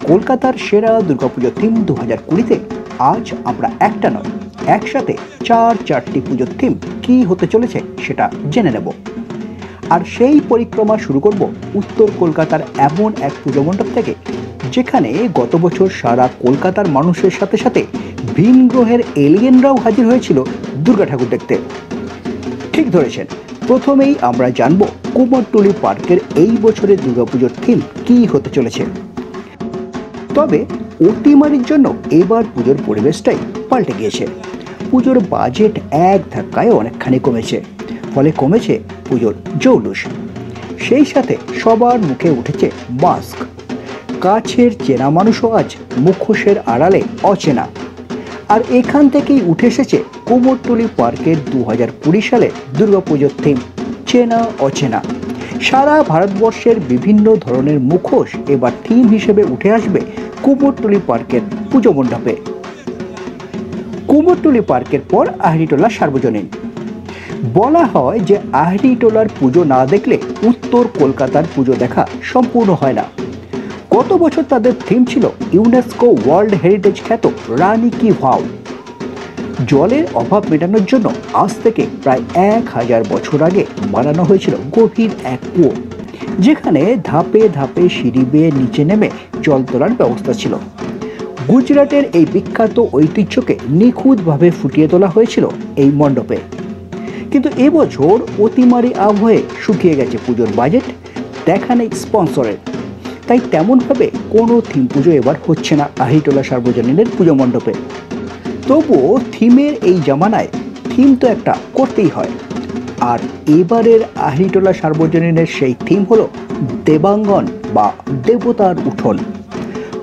কলকাতার সেরা দুর্গাপুজো থিম 2020-তে আজ আমরা একটা নয়, একসাথে চারটি পুজোর থিম কি হতে চলেছে সেটা জেনে নেব। আর সেই পরিক্রমা শুরু করব উত্তর কলকাতার এমন এক পুজো মণ্ডপ থেকে, যেখানে গত বছর সারা কলকাতার মানুষের সাথে সাথে ভিন গ্রহের এলিয়েনরাও হাজির হয়েছিল দুর্গা ঠাকুর দেখতে। ঠিক ধরেছেন, প্রথমেই আমরা জানব কুমোরটুলি পার্কের এই বছরের দুর্গাপুজোর থিম কি হতে চলেছে। তবে অতিমারির জন্য এবার পুজোর পরিবেশটাই পাল্টে গিয়েছে। পুজোর বাজেট এক ধাক্কায় অনেকখানি কমেছে, ফলে কমেছে পুজোর জৌলুস। সেই সাথে সবার মুখে উঠেছে মাস্ক। কাছের চেনা মানুষও আজ মুখোশের আড়ালে অচেনা। আর এখান থেকেই উঠে এসেছে কুমোরটুলি পার্কের 2020 সালে দুর্গাপুজোর থিম চেনা অচেনা। সারা ভারতবর্ষের বিভিন্ন ধরনের মুখোশ এবার থিম হিসেবে উঠে আসবে কুমোরটুলি পার্কের পুজো মণ্ডপে। কুমোরটুলি পার্কের পর আহরিটোলা সার্বজনীন। বলা হয় যে আহরিটোলার পুজো না দেখলে উত্তর কলকাতার পুজো দেখা সম্পূর্ণ হয় না। গত বছর তাদের থিম ছিল ইউনেস্কো ওয়ার্ল্ড হেরিটেজ খ্যাত রানী কি ভাও। জলের অভাব মেটানোর জন্য আজ থেকে প্রায় 1000 বছর আগে বানানো হয়েছিল গভীর এক কুয়ো, যেখানে ধাপে ধাপে সিঁড়ি বেয়ে নিচে নেমে জল তোলার ব্যবস্থা ছিল। গুজরাটের এই বিখ্যাত ঐতিহ্যকে নিখুঁতভাবে ফুটিয়ে তোলা হয়েছিল এই মণ্ডপে। কিন্তু এবছর অতিমারি আবহে শুকিয়ে গেছে পুজোর বাজেট, দেখা নেই স্পন্সরের। তাই তেমনভাবে কোনো থিম পুজো এবার হচ্ছে না আহরিটোলা সার্বজনীনের পুজো মণ্ডপে। তবুও থিমের এই জামানায় থিম তো একটা করতেই হয়। আর এবারের আহরিটোলা সার্বজনীনের সেই থিম হলো দেবাঙ্গন বা দেবতার উঠোন।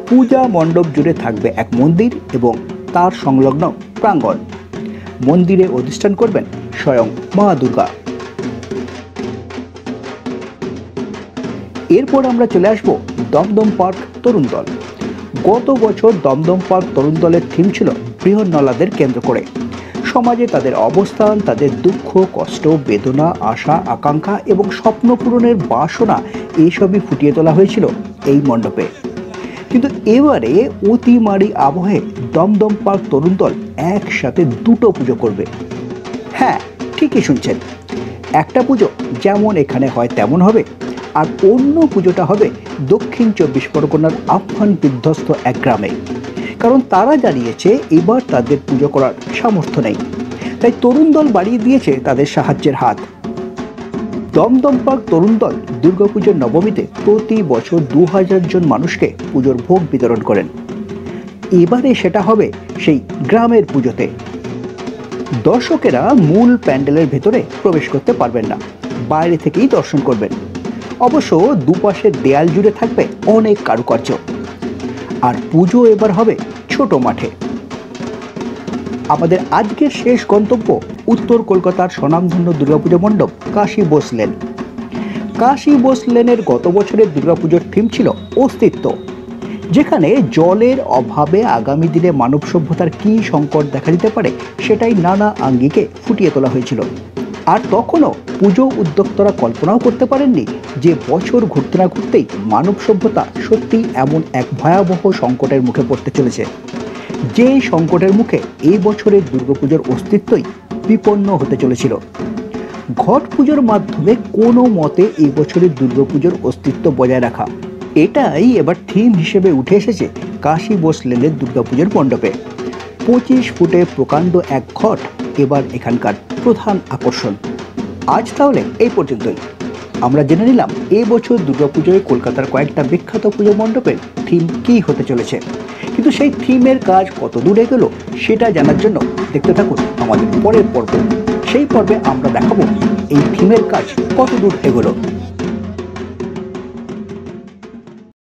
পূজা মণ্ডপ জুড়ে থাকবে এক মন্দির এবং তার সংলগ্ন প্রাঙ্গণ। মন্দিরে অধিষ্ঠান করবেন স্বয়ং মা দুর্গা। এরপর আমরা চলে আসবো দমদম পার্ক তরুণ দল। গত বছর দমদম পার্ক তরুণ দলের থিম ছিল বৃহন্নলাদের কেন্দ্র করে। সমাজে তাদের অবস্থান, তাদের দুঃখ, কষ্ট, বেদনা, আশা, আকাঙ্ক্ষা এবং স্বপ্ন পূরণের বাসনা এইসবই ফুটিয়ে তোলা হয়েছিল এই মণ্ডপে। কিন্তু এবারে অতিমারি আবহে দমদম পার্ক তরুণ দল একসাথে দুটো পুজো করবে। হ্যাঁ, ঠিকই শুনছেন, একটা পুজো যেমন এখানে হয় তেমন হবে, আর অন্য পুজোটা হবে দক্ষিণ 24 পরগনার আফগান বিধ্বস্ত এক গ্রামে। কারণ তারা জানিয়েছে এবার তাদের পুজো করার সামর্থ্য নেই, তাই তরুণ দল বাড়িয়ে দিয়েছে তাদের সাহায্যের হাত। দমদম পার্ক তরুণ দল দুর্গাপুজোর নবমীতে প্রতি বছর 2000 জন মানুষকে পুজোর ভোগ বিতরণ করেন। এবারে সেটা হবে সেই গ্রামের পুজোতে। দর্শকেরা মূল প্যান্ডেলের ভেতরে প্রবেশ করতে পারবেন না, বাইরে থেকেই দর্শন করবেন। অবশ্য দুপাশের দেয়াল জুড়ে থাকবে অনেক কারুকার্য। আর পুজো এবার হবে ছোট মাঠে। আমাদের আজকের শেষ গন্তব্য উত্তর কলকাতার স্বনামধন্য দুর্গাপুজো মণ্ডপ কাশী বোস লেন। কাশী বোস লেনের গত বছরের দুর্গাপুজোর থিম ছিল অস্তিত্ব, যেখানে জলের অভাবে আগামী দিনে মানব সভ্যতার কী সংকট দেখা দিতে পারে সেটাই নানা আঙ্গিকে ফুটিয়ে তোলা হয়েছিল। আর তখনও পুজো উদ্যোক্তারা কল্পনাও করতে পারেননি যে বছর ঘুরতে না ঘুরতেই মানব সভ্যতা সত্যি এমন এক ভয়াবহ সংকটের মুখে পড়তে চলেছে। যেই সংকটের মুখে এই বছরের দুর্গাপুজোর অস্তিত্বই বিপন্ন হতে চলেছিল। ঘট পুজোর মাধ্যমে কোনো মতে এই বছরের দুর্গাপুজোর অস্তিত্ব বজায় রাখা, এটাই এবার থিম হিসেবে উঠে এসেছে কাশী বোস লেনের দুর্গাপুজোর মণ্ডপে। 25 ফুটে প্রকাণ্ড এক ঘট এবার এখানকার প্রধান আকর্ষণ। আজ তাহলে এই পর্যন্তই। আমরা জেনে নিলাম এবছর দুর্গাপুজোয় কলকাতার কয়েকটা বিখ্যাত পুজো মণ্ডপের থিম কী হতে চলেছে। কিন্তু সেই থিমের কাজ কত দূর এগোলো সেটা জানার জন্য দেখতে থাকুন আমাদের পরের পর্ব। সেই পর্বে আমরা দেখাবো এই থিমের কাজ কত দূর এগোলো।